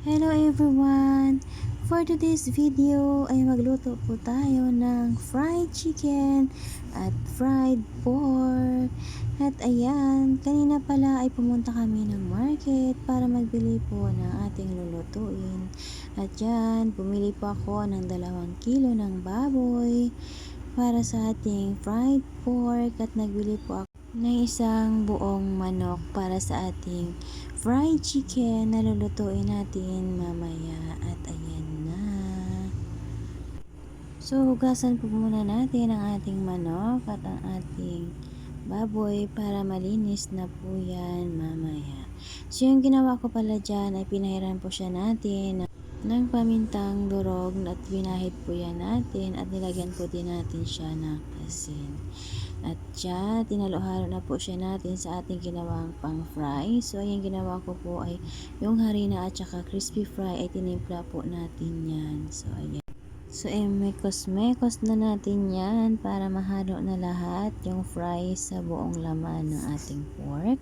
Hello everyone! For today's video ay magluto po tayo ng fried chicken at fried pork. At ayan, kanina pala ay pumunta kami ng market para magbili po ng ating lulutuin. At yan, bumili po ako ng 2 kilo ng baboy para sa ating fried pork at nagbili po ako ng isang buong manok para sa ating fried chicken na lulutuin natin mamaya. At ayan na. So, hugasan po muna natin ang ating manok at ang ating baboy para malinis na po yan mamaya. So, yung ginawa ko pala dyan ay pinahiran po siya natin ng pamintang durog at binahid po yan natin at nilagyan po din natin siya ng asin. At siya, tinalo-halo na po siya natin sa ating ginawang pang fry. So, ayan ginawa ko po ay yung harina at saka crispy fry ay tinimpla po natin yan. So, ayan. So, mekos-mekos na natin yan para mahalo na lahat yung fry sa buong laman ng ating pork.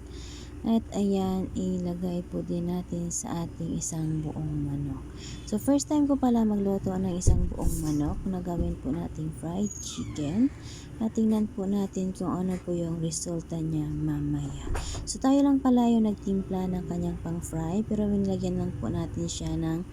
At ayan, ilagay po din natin sa ating isang buong manok. So, first time ko pala magluto ng isang buong manok na gawin po nating fried chicken. At tingnan po natin kung ano po yung resulta niya mamaya. So, tayo lang pala yung nagtimpla ng kanyang pang fry, pero nilagyan lang po natin siya ng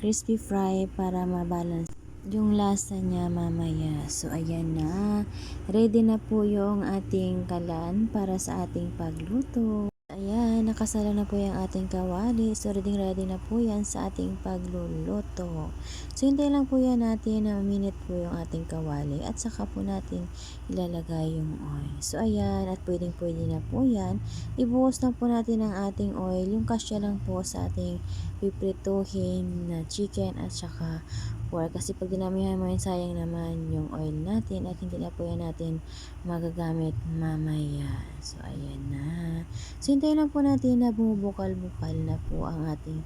crispy fry para mabalance yung lasa niya mamaya. So, ayan na. Ready na po yung ating kalan para sa ating pagluto. Ayan, nakasala na po yung ating kawali. So, ready na po yan sa ating pagluluto. So, hintayin lang po yan natin na minute po yung ating kawali at saka po natin ilalagay yung oil. So, ayan, at pwede na po yan. Ibuhos lang po natin ang ating oil. Yung kasya lang po sa ating piprituhin na chicken at saka pork. Kasi pag dinamihan mo yun, sayang naman yung oil natin at hindi na po yan natin magagamit mamaya. So, ayan na. So, hintayin lang po natin na bumubukal-bukal na po ang ating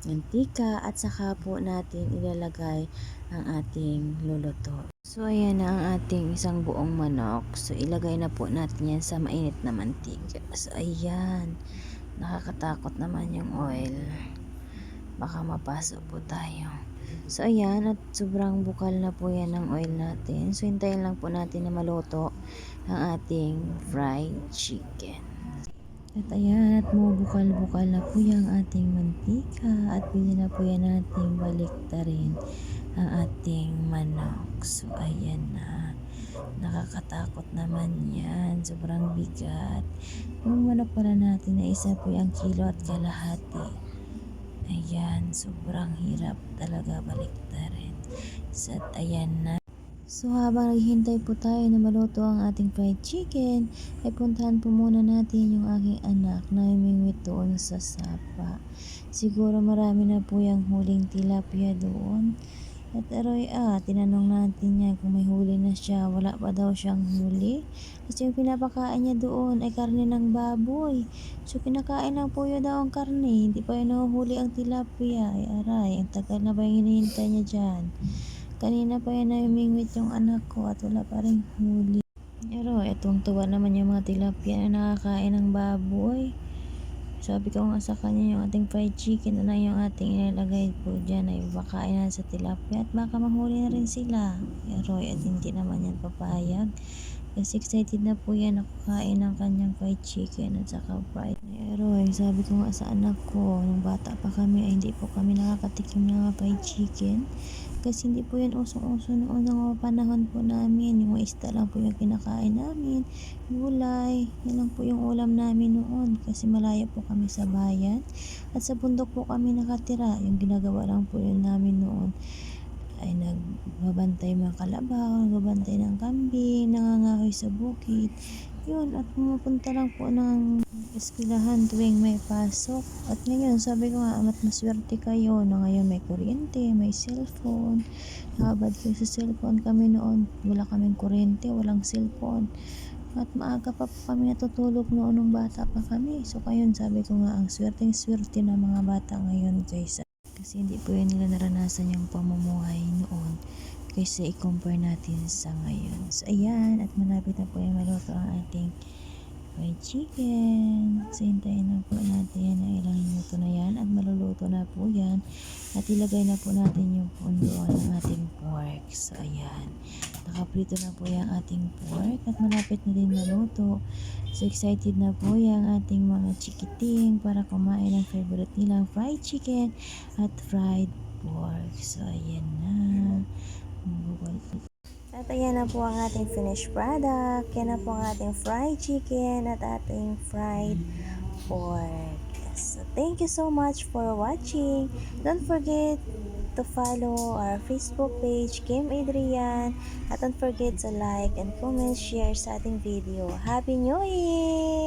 mantika at saka po natin ilalagay ang ating luluto. So, ayan na ang ating isang buong manok. So, ilagay na po natin yan sa mainit na mantika. So, ayan. Nakakatakot naman yung oil. Baka mapasok po tayo. So, ayan. At sobrang bukal na po yan ng oil natin. So, hintayin lang po natin na maluto ang ating fried chicken. At ayan, at bukal-bukal na po yung ating mantika at pwede na po yan nating baliktarin ang ating manok. So, ayan na. Nakakatakot naman yan. Sobrang bigat. Yung manok pala natin na isa po yung kilo at kalahati. Ayan, sobrang hirap talaga baliktarin. So, at ayan na. So, habang naghihintay po tayo na maluto ang ating fried chicken, ay puntahan po muna natin yung aking anak na humingwit doon sa sapa. Siguro marami na po yung huling tilapia doon. At aroy tinanong natin niya kung may huli na siya. Wala pa daw siyang huli. Kasi yung pinapakain niya doon ay karne ng baboy. So, kinakain lang po yun daw ang karne. Hindi pa yun nahuhuli ang tilapia. Ay aray, ang tagal na ba yung hinihintay niya dyan? Kanina pa yan na humingwit yung anak ko at wala pa rin huli. Pero etong tuwa naman yung mga tilapia na nakakain ng baboy. Sabi ko nga sa kanya yung ating fried chicken na yung ating ilalagay po dyan ay bakain na sa tilapia at baka mahuli na rin sila. Pero at hindi naman yan papayag. Kasi excited na po yan ako kain ng kanyang fried chicken at saka fried. Pero sabi ko nga sa anak ko, nung bata pa kami ay hindi po kami nakakatikim ng fried chicken. Kasi hindi po yan usong-uso noon ng mga panahon po namin. Yung isda lang po yung kinakain namin. Gulay. Yan lang po yung ulam namin noon. Kasi malayo po kami sa bayan. At sa bundok po kami nakatira. Yung ginagawa lang po yun namin noon ay nagbabantay mga kalabaw, nagbabantay ng kambing, nangangahoy sa bukid. Yun, at pumupunta lang po ng eskwelahan tuwing may pasok. At ngayon, sabi ko nga, amat maswerte kayo na ngayon may kuryente, may cellphone. Nakabad kayo sa cellphone kami noon. Wala kaming kuryente, walang cellphone. At maaga pa po kami natutulog noon nung bata pa kami. So, kayon sabi ko nga, ang swerte ng mga bata ngayon kaysa. Kasi hindi po yun nila naranasan yung pamumuhay noon kaysa i-compare natin sa ngayon. So, ayan. At malapit na po yung maluto ang ating fried chicken. So, hintayin na po natin na ilang minuto na yan at maluluto na po yan. At ilagay na po natin yung pundo ng ating pork. So, ayan. Nakaprito na po yung ating pork at malapit na din maluto. So, excited na po yung ating mga chikiting para kumain ng favorite nilang fried chicken at fried pork. So, ayan na. At ayan na po ang ating finished product. Yan na po ang ating fried chicken at ating fried pork. So, thank you so much for watching. Don't forget to follow our Facebook page, Kim Adrian. At don't forget to like and comment, share sa ating video. Happy New Year!